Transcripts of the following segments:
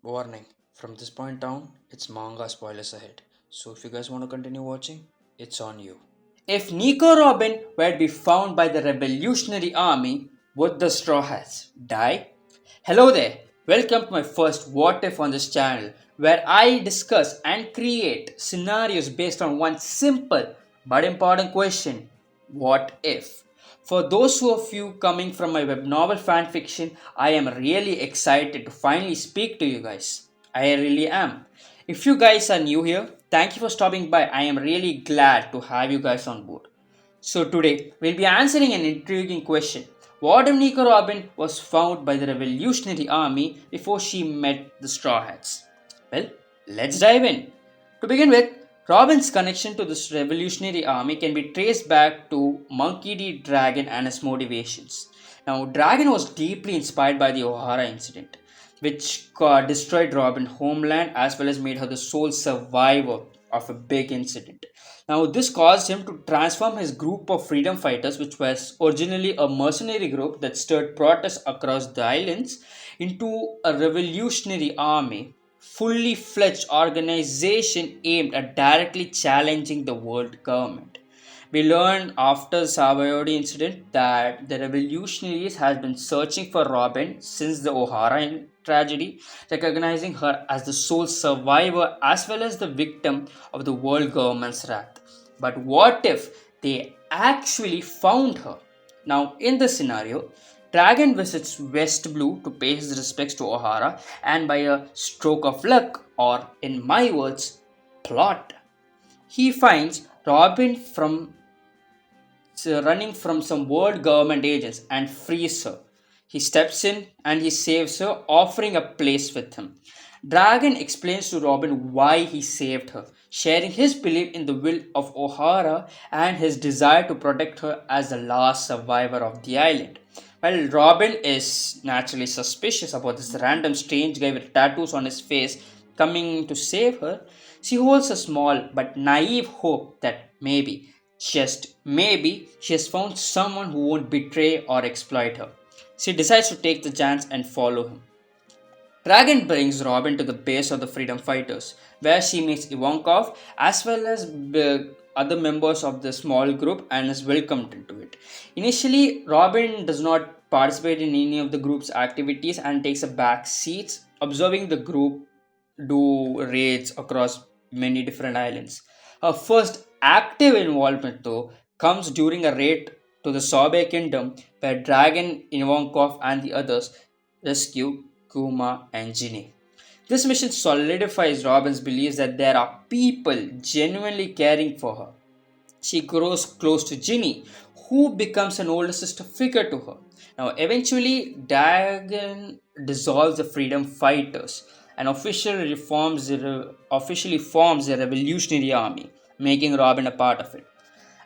Warning, from this point down, it's manga spoilers ahead. So if you guys want to continue watching, it's on you. If Nico Robin were to be found by the Revolutionary Army, would the Straw Hats die? Hello there, welcome to my first What If on this channel, where I discuss and create scenarios based on one simple but important question: what if? For those of you coming from my web novel fanfiction, I am really excited to finally speak to you guys. I really am. If you guys are new here, thank you for stopping by. I am really glad to have you guys on board. So today we'll be answering an intriguing question. What if Nico Robin was found by the Revolutionary Army before she met the Straw Hats? Well, let's dive in. To begin with, Robin's connection to this Revolutionary Army can be traced back to Monkey D. Dragon and his motivations. Now, Dragon was deeply inspired by the O'Hara incident, which destroyed Robin's homeland as well as made her the sole survivor of a big incident. Now, this caused him to transform his group of freedom fighters, which was originally a mercenary group that stirred protests across the islands, into a revolutionary army, fully fledged organization aimed at directly challenging the world government. We learned after the Sabayodi incident that the revolutionaries had been searching for Robin since the O'Hara tragedy, recognizing her as the sole survivor as well as the victim of the world government's wrath. But what if they actually found her? Now, in this scenario, Dragon visits West Blue to pay his respects to O'Hara, and by a stroke of luck, or in my words, plot, he finds Robin running from some world government agents and frees her. He steps in and he saves her, offering a place with him. Dragon explains to Robin why he saved her, sharing his belief in the will of O'Hara and his desire to protect her as the last survivor of the island. While Robin is naturally suspicious about this random strange guy with tattoos on his face coming to save her, she holds a small but naive hope that maybe, just maybe, she has found someone who won't betray or exploit her. She decides to take the chance and follow him. Dragon brings Robin to the base of the freedom fighters, where she meets Ivankov as well as other members of the small group and is welcomed into it. Initially, Robin does not participate in any of the group's activities and takes a back seat, observing the group do raids across many different islands. Her first active involvement, though, comes during a raid to the Sobe kingdom, where Dragon, Ivankov, and the others rescue Kuma and Ginny. This mission solidifies Robin's belief that there are people genuinely caring for her. She grows close to Ginny, who becomes an older sister figure to her. Now, eventually, Dragon dissolves the freedom fighters and officially forms a revolutionary army, making Robin a part of it.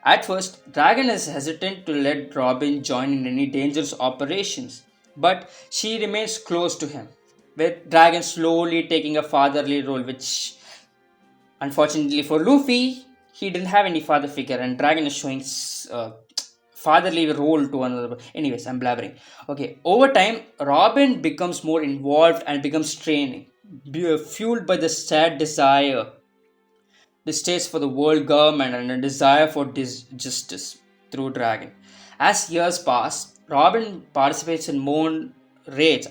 At first, Dragon is hesitant to let Robin join in any dangerous operations, but she remains close to him, with Dragon slowly taking a fatherly role, which unfortunately for Luffy, he didn't have any father figure, and Dragon is showing fatherly role to another. Anyways, I'm blabbering. Okay, over time, Robin becomes more involved and becomes straining, fueled by the sad desire distaste for the world government and a desire for justice through Dragon. As years pass, Robin participates in more raids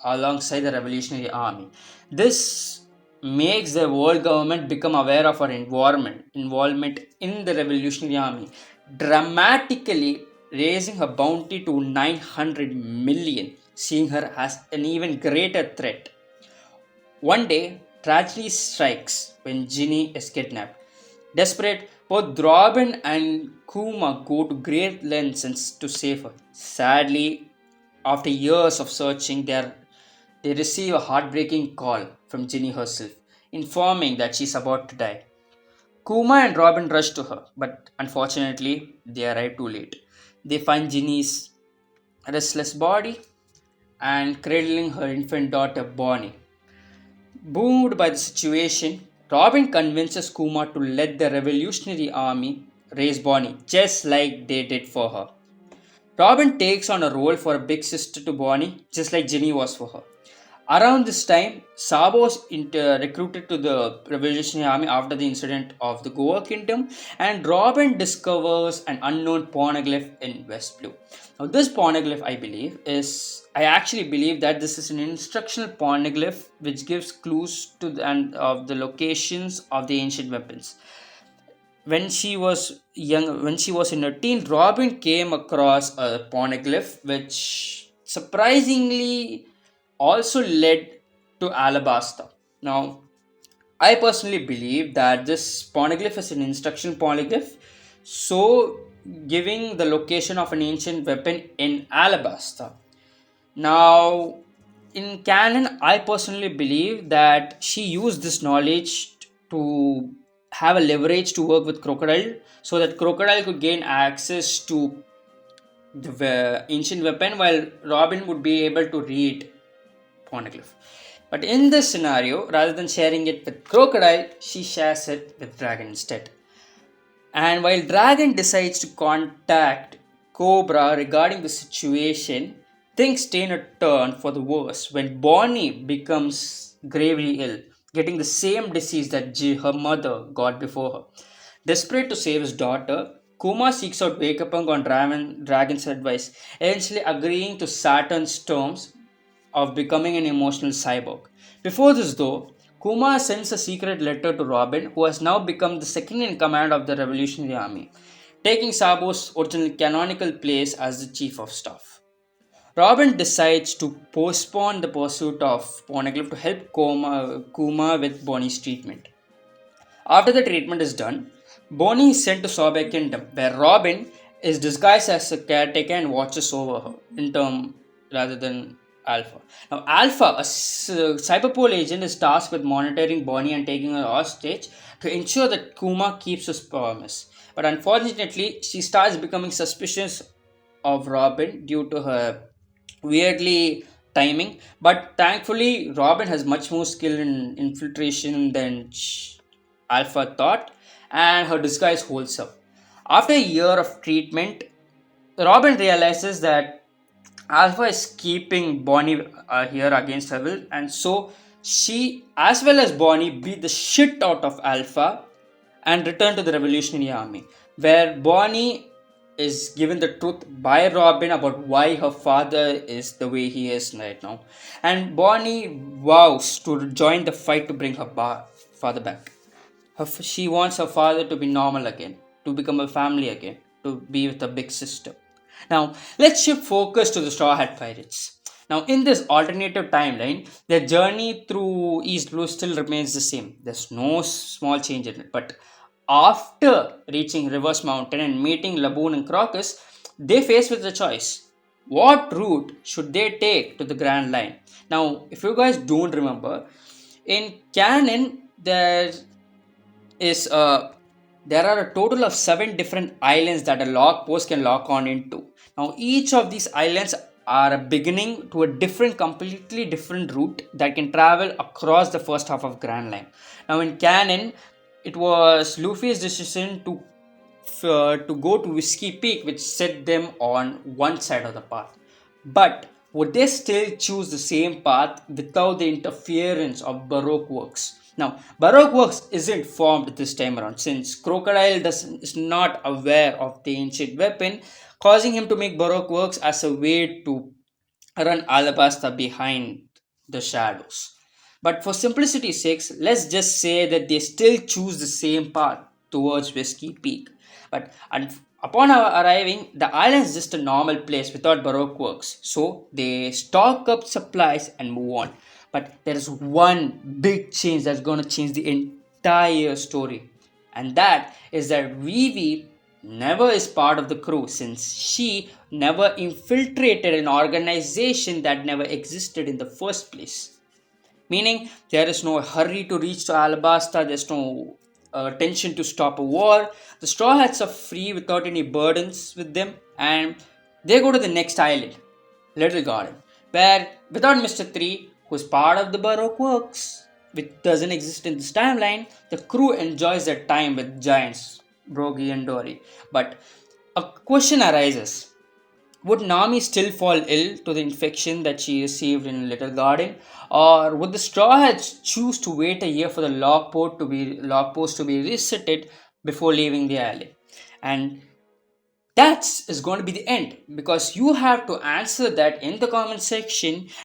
alongside the Revolutionary Army. This makes the world government become aware of her involvement in the Revolutionary Army, dramatically raising her bounty to 900 million, seeing her as an even greater threat. One day, tragedy strikes when Ginny is kidnapped. Desperate, both Robin and Kuma go to great lengths to save her. Sadly, after years of searching, they receive a heartbreaking call from Ginny herself, informing that she's about to die. Kuma and Robin rush to her, but unfortunately, they arrive too late. They find Ginny's restless body and cradling her infant daughter Bonnie. Moved by the situation, Robin convinces Kuma to let the Revolutionary Army raise Bonnie, just like they did for her. Robin takes on a role for a big sister to Bonnie, just like Ginny was for her. Around this time, Sabo was recruited to the Revolutionary Army after the incident of the Goa Kingdom, and Robin discovers an unknown poneglyph in West Blue. Now, this poneglyph, I actually believe that this is an instructional poneglyph which gives clues to and of the locations of the ancient weapons. When she was in her teen, Robin came across a poneglyph which surprisingly also led to Alabasta. Now, I personally believe that this poneglyph is an instruction poneglyph, so giving the location of an ancient weapon in Alabasta. Now, in canon, I personally believe that she used this knowledge to have a leverage to work with Crocodile so that Crocodile could gain access to the ancient weapon while Robin would be able to read Poneglyph. But in this scenario, rather than sharing it with Crocodile, she shares it with Dragon instead. And while Dragon decides to contact Cobra regarding the situation, things take a turn for the worse when Bonnie becomes gravely ill, getting the same disease that her mother got before her. Desperate to save his daughter, Kuma seeks out Vegapunk on Dragon's advice, eventually agreeing to Saturn's terms of becoming an emotional cyborg. Before this, though, Kuma sends a secret letter to Robin, who has now become the second in command of the Revolutionary Army, taking Sabo's original canonical place as the chief of staff. Robin decides to postpone the pursuit of Poneglyph to help Kuma with Bonnie's treatment. After the treatment is done, Bonnie is sent to Sorbet Kingdom, where Robin is disguised as a caretaker and watches over her, in term rather than Alpha. Now, Alpha, a cyberpol agent, is tasked with monitoring Bonnie and taking her hostage to ensure that Kuma keeps his promise. But unfortunately, she starts becoming suspicious of Robin due to her weirdly timing. But thankfully, Robin has much more skill in infiltration than Alpha thought, and her disguise holds up. After a year of treatment, Robin realizes that Alpha is keeping Bonnie here against her will, and so she, as well as Bonnie, beat the shit out of Alpha and return to the Revolutionary Army, where Bonnie is given the truth by Robin about why her father is the way he is right now, and Bonnie vows to join the fight to bring her father back. She wants her father to be normal again, to become a family again, to be with her big sister. Now, let's shift focus to the Straw Hat Pirates. Now, in this alternative timeline, their journey through East Blue still remains the same. There's no small change in it. But after reaching Reverse Mountain and meeting Laboon and Crocus, they face with a choice. What route should they take to the Grand Line? Now, if you guys don't remember, in canon, is there are a total of 7 different islands that a log post can lock on into. Now, each of these islands are a beginning to a completely different route that can travel across the first half of Grand Line. Now, in canon, it was Luffy's decision to go to Whiskey Peak, which set them on one side of the path. But would they still choose the same path without the interference of Baroque works? Now, Baroque Works isn't formed this time around since Crocodile is not aware of the ancient weapon, causing him to make Baroque Works as a way to run Alabasta behind the shadows. But for simplicity's sake, let's just say that they still choose the same path towards Whiskey Peak. But upon arriving, the island is just a normal place without Baroque Works, so they stock up supplies and move on. But there is one big change that's going to change the entire story. And that is that Vivi never is part of the crew since she never infiltrated an organization that never existed in the first place. Meaning, there is no hurry to reach to Alabasta, there's no tension to stop a war. The Straw Hats are free without any burdens with them, and they go to the next island, Little Garden, where without Mr. 3, who's part of the Baroque Works, which doesn't exist in this timeline, the crew enjoys their time with giants, Brogy and Dory. But a question arises. Would Nami still fall ill to the infection that she received in Little Garden, or would the Straw Hats choose to wait a year for the log post to be resetted before leaving the alley? And that is going to be the end, because you have to answer that in the comment section.